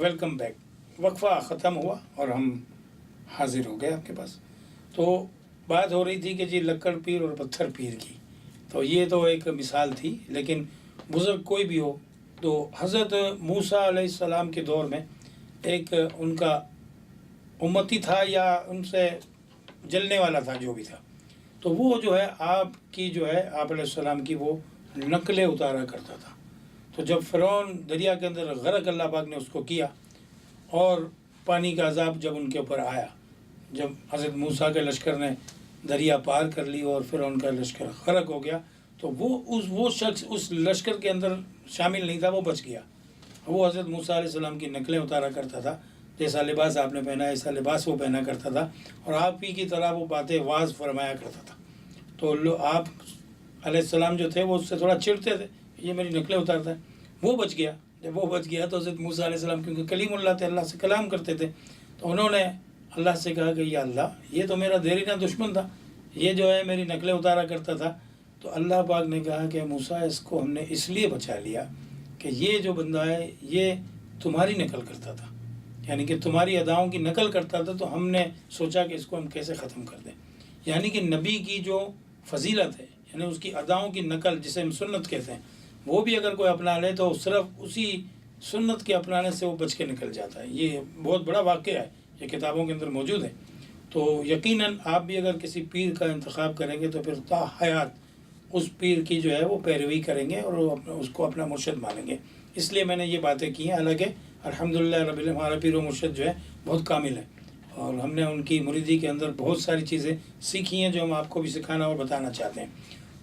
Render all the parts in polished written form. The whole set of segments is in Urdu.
Welcome back. وقفہ ختم ہوا اور ہم حاضر ہو گئے آپ کے پاس. تو بات ہو رہی تھی کہ جی لکڑ پیر اور پتھر پیر کی. تو یہ تو ایک مثال تھی، لیکن بزرگ کوئی بھی ہو تو حضرت موسیٰ علیہ السلام کے دور میں ایک ان کا امتی تھا یا ان سے جلنے والا تھا جو بھی تھا. تو وہ جو ہے آپ کی جو ہے آپ علیہ السلام کی وہ نقلیں اتارا کرتا تھا. تو جب فرعون دریا کے اندر غرق اللہ پاک نے اس کو کیا اور پانی کا عذاب جب ان کے اوپر آیا، جب حضرت موسیٰ کے لشکر نے دریا پار کر لی اور فرعون کا لشکر غرق ہو گیا، تو وہ شخص اس لشکر کے اندر شامل نہیں تھا، وہ بچ گیا. وہ حضرت موسیٰ علیہ السلام کی نقلیں اتارا کرتا تھا. جیسا لباس آپ نے پہنا ایسا لباس وہ پہنا کرتا تھا اور آپ ہی کی طرح وہ باتیں واضح فرمایا کرتا تھا. تو آپ علیہ السلام جو تھے وہ اس سے تھوڑا چڑھتے تھے، یہ میری نقلیں اتارتا ہے. وہ بچ گیا. جب وہ بچ گیا تو حضرت موسیٰ علیہ السلام کیونکہ کلیم اللہ تھے، اللہ سے کلام کرتے تھے، تو انہوں نے اللہ سے کہا کہ یا اللہ یہ تو میرا دیرینہ دشمن تھا، یہ جو ہے میری نقلیں اتارا کرتا تھا. تو اللہ پاک نے کہا کہ موسیٰ اس کو ہم نے اس لیے بچا لیا کہ یہ جو بندہ ہے یہ تمہاری نقل کرتا تھا، یعنی کہ تمہاری اداؤں کی نقل کرتا تھا، تو ہم نے سوچا کہ اس کو ہم کیسے ختم کر دیں. یعنی کہ نبی کی جو فضیلت ہے، یعنی اس کی اداؤں کی نقل جسے ہم سنت کہتے ہیں، وہ بھی اگر کوئی اپنا لے تو صرف اسی سنت کے اپنانے سے وہ بچ کے نکل جاتا ہے. یہ بہت بڑا واقعہ ہے، یہ کتابوں کے اندر موجود ہے. تو یقیناً آپ بھی اگر کسی پیر کا انتخاب کریں گے تو پھر تا حیات اس پیر کی جو ہے وہ پیروی کریں گے اور اس کو اپنا مرشد مانیں گے. اس لیے میں نے یہ باتیں کی ہیں. حالانکہ الحمدللہ رب العالمین ہمارا پیر و مرشد جو ہے بہت کامل ہے اور ہم نے ان کی مریدی کے اندر بہت ساری چیزیں سیکھی ہیں جو ہم آپ کو بھی سکھانا اور بتانا چاہتے ہیں.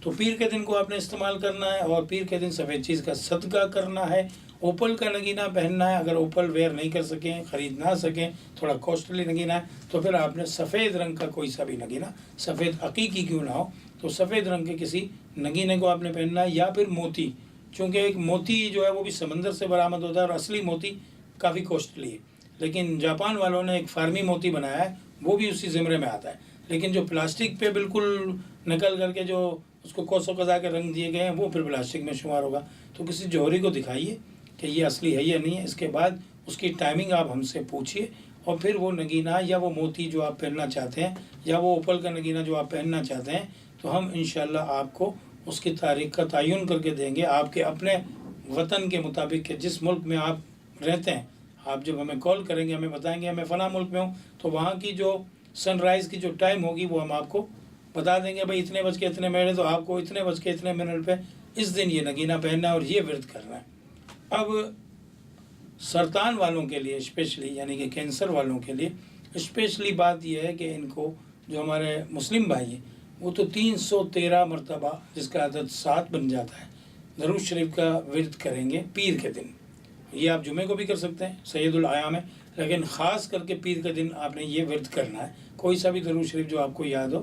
تو پیر کے دن کو آپ نے استعمال کرنا ہے اور پیر کے دن سفید چیز کا صدقہ کرنا ہے. اوپل کا نگینہ پہننا ہے. اگر اوپل ویئر نہیں کر سکیں، خرید نہ سکیں، تھوڑا کاسٹلی نگینہ ہے، تو پھر آپ نے سفید رنگ کا کوئی سا بھی نگینہ، سفید عقیقی کیوں نہ ہو، تو سفید رنگ کے کسی نگینے کو آپ نے پہننا ہے. یا پھر موتی، چونکہ ایک موتی جو ہے وہ بھی سمندر سے برآمد ہوتا ہے اور اصلی موتی کافی کوسٹلی ہے، لیکن جاپان والوں نے ایک فارمی موتی بنایا ہے، وہ بھی اسی زمرے میں آتا ہے. لیکن جو پلاسٹک پہ بالکل نقل کر کے جو اس کو کوسوں قزا کے رنگ دیے گئے ہیں وہ پھر پلاسٹک میں شمار ہوگا. تو کسی جوہری کو دکھائیے کہ یہ اصلی ہے یا نہیں ہے. اس کے بعد اس کی ٹائمنگ آپ ہم سے پوچھیے اور پھر وہ نگینہ یا وہ موتی جو آپ پہننا چاہتے ہیں یا وہ اوپل کا نگینہ جو آپ پہننا چاہتے ہیں، تو ہم انشاءاللہ آپ کو اس کی تاریخ کا تعین کر کے دیں گے آپ کے اپنے وطن کے مطابق کہ جس ملک میں آپ رہتے ہیں. آپ جب ہمیں کال کریں گے ہمیں بتائیں گے ہمیں فلاں ملک میں ہوں، تو وہاں کی جو سن رائز کی جو ٹائم ہوگی وہ ہم آپ کو بتا دیں گے. بھائی اتنے بج کے اتنے منٹ، تو آپ کو اتنے بج کے اتنے منٹ پہ اس دن یہ نگینہ پہننا ہے اور یہ ورد کرنا ہے. اب سرطان والوں کے لیے اسپیشلی، یعنی کہ کینسر والوں کے لیے اسپیشلی بات یہ ہے کہ ان کو جو ہمارے مسلم بھائی ہیں وہ تو 313 مرتبہ جس کا عدد 7 بن جاتا ہے درود شریف کا ورد کریں گے پیر کے دن. یہ آپ جمعے کو بھی کر سکتے ہیں، سید الایام ہے، لیکن خاص کر کے پیر کے دن آپ نے یہ ورد کرنا ہے. کوئی سا بھی درود شریف جو آپ کو یاد ہو.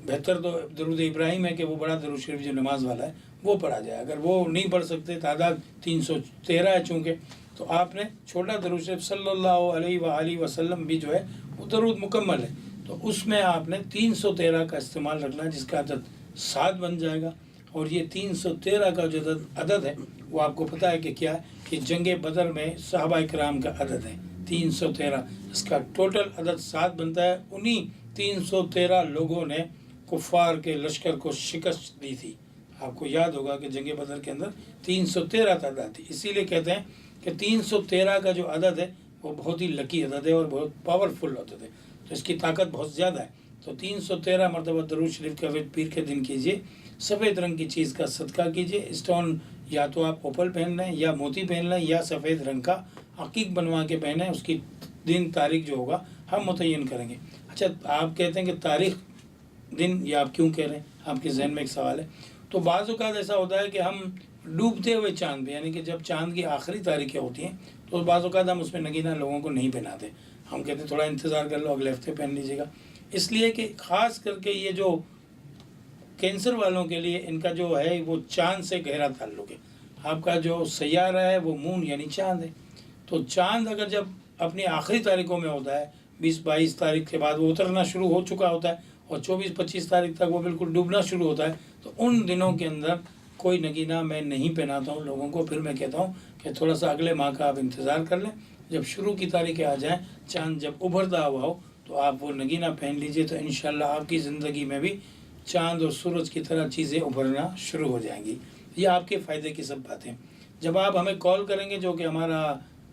بہتر تو درود ابراہیم ہے کہ وہ بڑا درود شریف جو نماز والا ہے وہ پڑھا جائے. اگر وہ نہیں پڑھ سکتے، تعداد 313 ہے چونکہ، تو آپ نے چھوٹا درود شریف صلی اللہ علیہ وآلہ وسلم بھی جو ہے وہ درود مکمل ہے، تو اس میں آپ نے 313 کا استعمال رکھنا ہے جس کا عدد 7 بن جائے گا. اور یہ 313 کا جو عدد ہے وہ آپ کو پتہ ہے کہ کیا ہے، کہ جنگ بدر میں صحابہ کرام کا عدد ہے 313. اس کا ٹوٹل عدد 7 بنتا ہے. انہی 313 لوگوں نے کفار کے لشکر کو شکست دی تھی. آپ کو یاد ہوگا کہ جنگ بدر کے اندر 313 تعداد تھی. اسی لیے کہتے ہیں کہ 313 کا جو عدد ہے وہ بہت ہی لکی عدد ہے اور بہت پاورفل عدد ہے، تو اس کی طاقت بہت زیادہ ہے. تو 313 مرتبہ درود شریف کا ورد پیر کے دن کیجیے. سفید رنگ کی چیز کا صدقہ کیجیے. اسٹون یا تو آپ اوپل پہن لیں یا موتی پہن لیں یا سفید رنگ کا عقیق بنوا کے پہنیں. اس کی دن تاریخ جو ہوگا ہم متعین کریں گے. اچھا، آپ کہتے ہیں کہ تاریخ دن یہ آپ کیوں کہہ رہے ہیں؟ آپ کے ذہن میں ایک سوال ہے. تو بعض اوقات ایسا ہوتا ہے کہ ہم ڈوبتے ہوئے چاند پہ، یعنی کہ جب چاند کی آخری تاریخیں ہوتی ہیں تو بعض اوقات ہم اس میں نگینہ لوگوں کو نہیں پہناتے. ہم کہتے ہیں تھوڑا انتظار کر لو، اگلے ہفتے پہن لیجیے گا. اس لیے کہ خاص کر کے یہ جو کینسر والوں کے لیے ان کا جو ہے وہ چاند سے گہرا تعلق ہے. آپ کا جو سیارہ ہے وہ مون یعنی چاند ہے. تو چاند اگر جب اپنی آخری تاریخوں میں ہوتا ہے، 20-22 تاریخ کے بعد وہ اترنا شروع ہو چکا ہوتا ہے اور 24-25 تاریخ تک وہ بالکل ڈوبنا شروع ہوتا ہے، تو ان دنوں کے اندر کوئی نگینہ میں نہیں پہناتا ہوں لوگوں کو. پھر میں کہتا ہوں کہ تھوڑا سا اگلے ماہ کا آپ انتظار کر لیں، جب شروع کی تاریخیں آ جائیں، چاند جب ابھرتا ہوا ہو، تو آپ وہ نگینہ پہن لیجئے، تو انشاءاللہ آپ کی زندگی میں بھی چاند اور سورج کی طرح چیزیں ابھرنا شروع ہو جائیں گی۔ یہ آپ کے فائدے کی سب باتیں۔ جب آپ ہمیں کال کریں گے، جو کہ ہمارا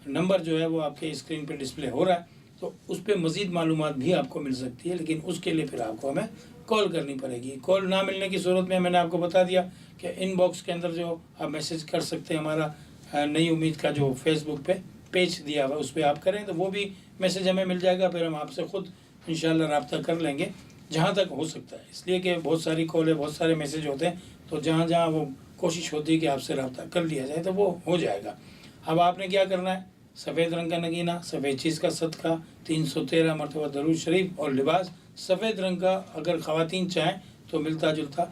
نمبر جو ہے وہ آپ کے اسکرین پہ ڈسپلے ہو رہا ہے، تو اس پہ مزید معلومات بھی آپ کو مل سکتی ہے، لیکن اس کے لیے پھر آپ کو ہمیں کال کرنی پڑے گی۔ کال نہ ملنے کی صورت میں نے آپ کو بتا دیا کہ ان باکس کے اندر جو آپ میسیج کر سکتے ہیں، ہمارا نئی امید کا جو فیس بک پہ پیج دیا ہوا ہے اس پہ آپ کریں تو وہ بھی میسیج ہمیں مل جائے گا، پھر ہم آپ سے خود انشاءاللہ رابطہ کر لیں گے جہاں تک ہو سکتا ہے، اس لیے کہ بہت ساری کال ہے، بہت سارے میسیج ہوتے ہیں، تو جہاں جہاں وہ کوشش ہوتی ہے کہ آپ سے رابطہ کر لیا جائے تو وہ ہو جائے گا۔ اب آپ نے کیا کرنا ہے، سفید رنگ کا نگینہ، سفید چیز کا صدقہ، 313 مرتبہ درود شریف، اور لباس سفید رنگ کا اگر خواتین چاہیں تو ملتا جلتا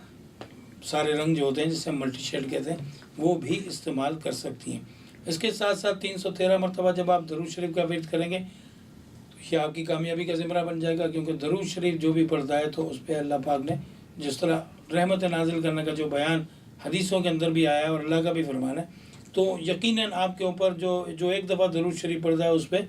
سارے رنگ جو ہوتے ہیں جسے ملٹی شیڈ کہتے ہیں وہ بھی استعمال کر سکتی ہیں۔ اس کے ساتھ ساتھ 313 مرتبہ جب آپ درود شریف کا ورد کریں گے تو یہ آپ کی کامیابی کا زمرہ بن جائے گا، کیونکہ درود شریف جو بھی پڑھتا ہے تو اس پہ اللہ پاک نے جس طرح رحمت نازل کرنے کا جو بیان حدیثوں کے اندر بھی آیا ہے اور اللہ کا بھی فرمان ہے، تو یقیناً آپ کے اوپر جو ایک دفعہ درود شریف پڑھتا ہے اس پہ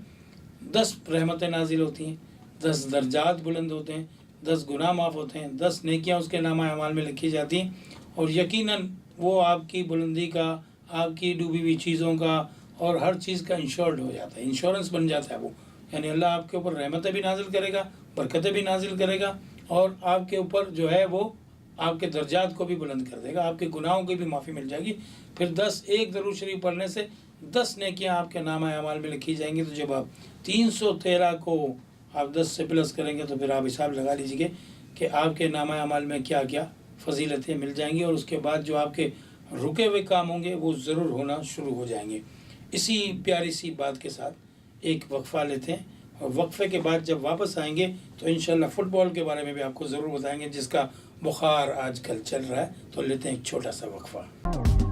10 رحمتیں نازل ہوتی ہیں، 10 درجات بلند ہوتے ہیں، 10 گناہ معاف ہوتے ہیں، 10 نیکیاں اس کے نامہ اعمال میں لکھی جاتی ہیں، اور یقیناً وہ آپ کی بلندی کا، آپ کی ڈوبی ہوئی چیزوں کا اور ہر چیز کا انشورڈ ہو جاتا ہے، انشورنس بن جاتا ہے وہ، یعنی اللہ آپ کے اوپر رحمتیں بھی نازل کرے گا، برکتیں بھی نازل کرے گا، اور آپ کے اوپر جو ہے وہ آپ کے درجات کو بھی بلند کر دے گا، آپ کے گناہوں کی بھی معافی مل جائے گی۔ پھر 10 ایک درود شریف پڑھنے سے 10 نیکیاں آپ کے نامہ اعمال میں لکھی جائیں گی۔ تو جب آپ 313 کو آپ 10 سے پلس کریں گے تو پھر آپ حساب لگا لیجیے کہ آپ کے نامہ اعمال میں کیا کیا فضیلتیں مل جائیں گی، اور اس کے بعد جو آپ کے رکے ہوئے کام ہوں گے وہ ضرور ہونا شروع ہو جائیں گے۔ اسی پیاری سی بات کے ساتھ ایک وقفہ لیتے ہیں، اور وقفے کے بعد جب واپس آئیں گے تو انشاءاللہ فٹ بال کے بارے میں بھی آپ کو ضرور بتائیں گے، جس کا بخار آج کل چل رہا ہے۔ تو لیتے ہیں ایک چھوٹا سا وقفہ۔